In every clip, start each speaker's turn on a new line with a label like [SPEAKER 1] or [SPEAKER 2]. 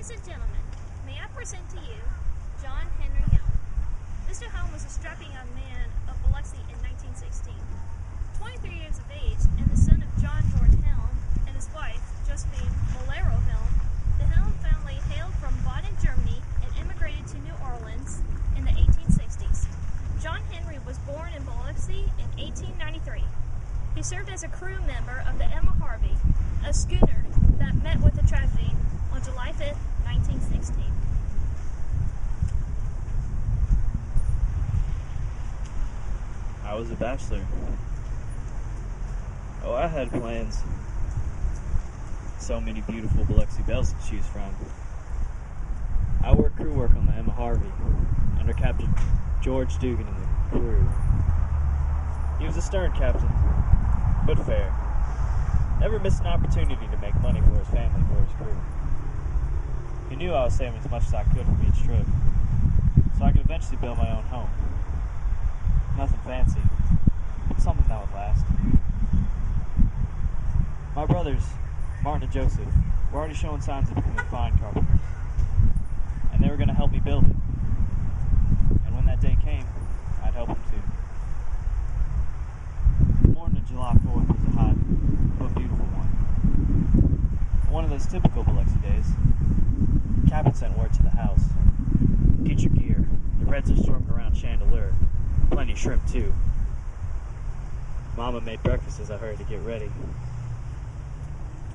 [SPEAKER 1] Ladies and gentlemen, may I present to you John Henry Helm. Mr. Helm was a strapping young man of Biloxi in 1916. 23 years of age and the son of John Helm and his wife, Josephine Molero Helm, the Helm family hailed from Baden, Germany and immigrated to New Orleans in the 1860s. John Henry was born in Biloxi in 1893. He served as a crew member of the Emma Harvey, a schooner that met with a tragedy on July 5th, 1916.
[SPEAKER 2] I was a bachelor. Oh, I had plans. So many beautiful Biloxi belles to choose from. I worked crew work on the Emma Harvey under Captain George Dugan and the crew. He was a stern captain, but fair. Never missed an opportunity to make money for his family, for his crew. He knew I was saving as much as I could for each trip, so I could eventually build my own home. Nothing fancy, but something that would last. My brothers, Martin and Joseph, were already showing signs of becoming fine carpenters, and they were going to help me build it. And when that day came, I'd help them too. The morning of July 4th was a hot, but beautiful one. One of those typical Biloxi days. The captain sent word to the house. Get your gear. The Reds are storming around Chandeleur. Plenty of shrimp, too. Mama made breakfast as I hurried to get ready.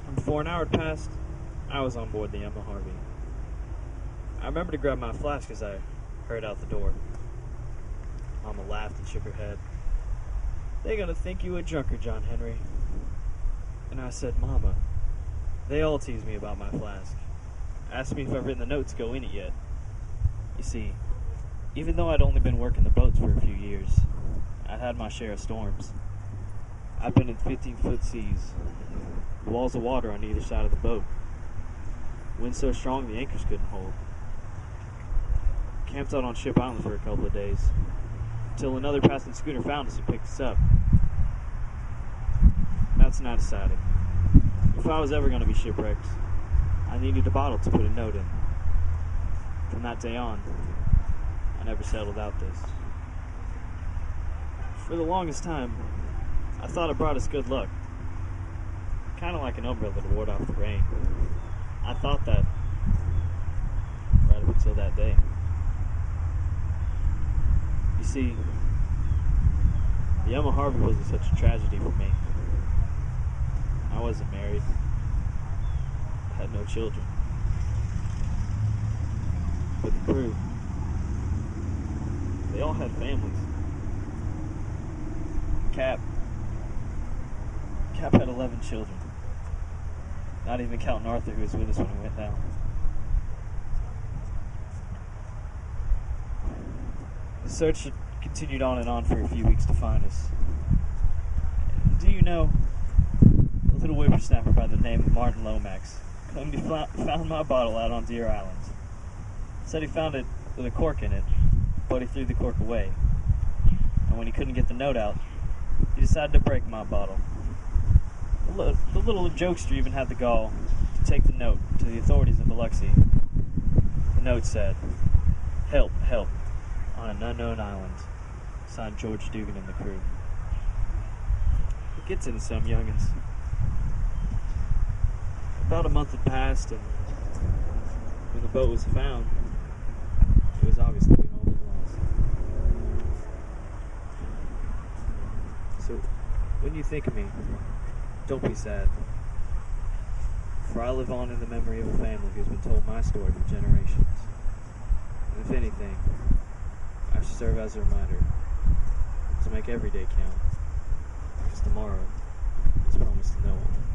[SPEAKER 2] And before an hour had passed, I was on board the Emma Harvey. I remember to grab my flask as I hurried out the door. Mama laughed and shook her head. They're gonna think you a drunkard, John Henry. And I said, Mama, they all tease me about my flask. Asked me if I've written the note to go in it yet. You see, even though I'd only been working the boats for a few years, I'd had my share of storms. I've been in 15-foot seas, walls of water on either side of the boat. Wind so strong the anchors couldn't hold. Camped out on Ship Island for a couple of days, until another passing schooner found us and picked us up. That's when I decided, if I was ever going to be shipwrecked, I needed a bottle to put a note in. From that day on, I never settled out this. For the longest time, I thought it brought us good luck. Kind of like an umbrella to ward off the rain. I thought that right up until that day. You see, the Emma Harvey wasn't such a tragedy for me. I wasn't married. I had no children. But the crew, they all had families. Cap had 11 children. Not even counting Arthur, who was with us when we went down. The search had continued on and on for a few weeks to find us. Do you know, a little whippersnapper by the name of Martin Lomax claimed he found my bottle out on Deer Island. Said he found it with a cork in it, but he threw the cork away. And when he couldn't get the note out, he decided to break my bottle. The little jokester even had the gall to take the note to the authorities in Biloxi. The note said, "Help, help, on an unknown island." Signed George Dugan and the crew. It gets into some youngins. About a month had passed, and when the boat was found, it was obviously all been lost. So, when you think of me, don't be sad. For I live on in the memory of a family who's been told my story for generations. And if anything, I should serve as a reminder to make every day count, because tomorrow is promised to no one.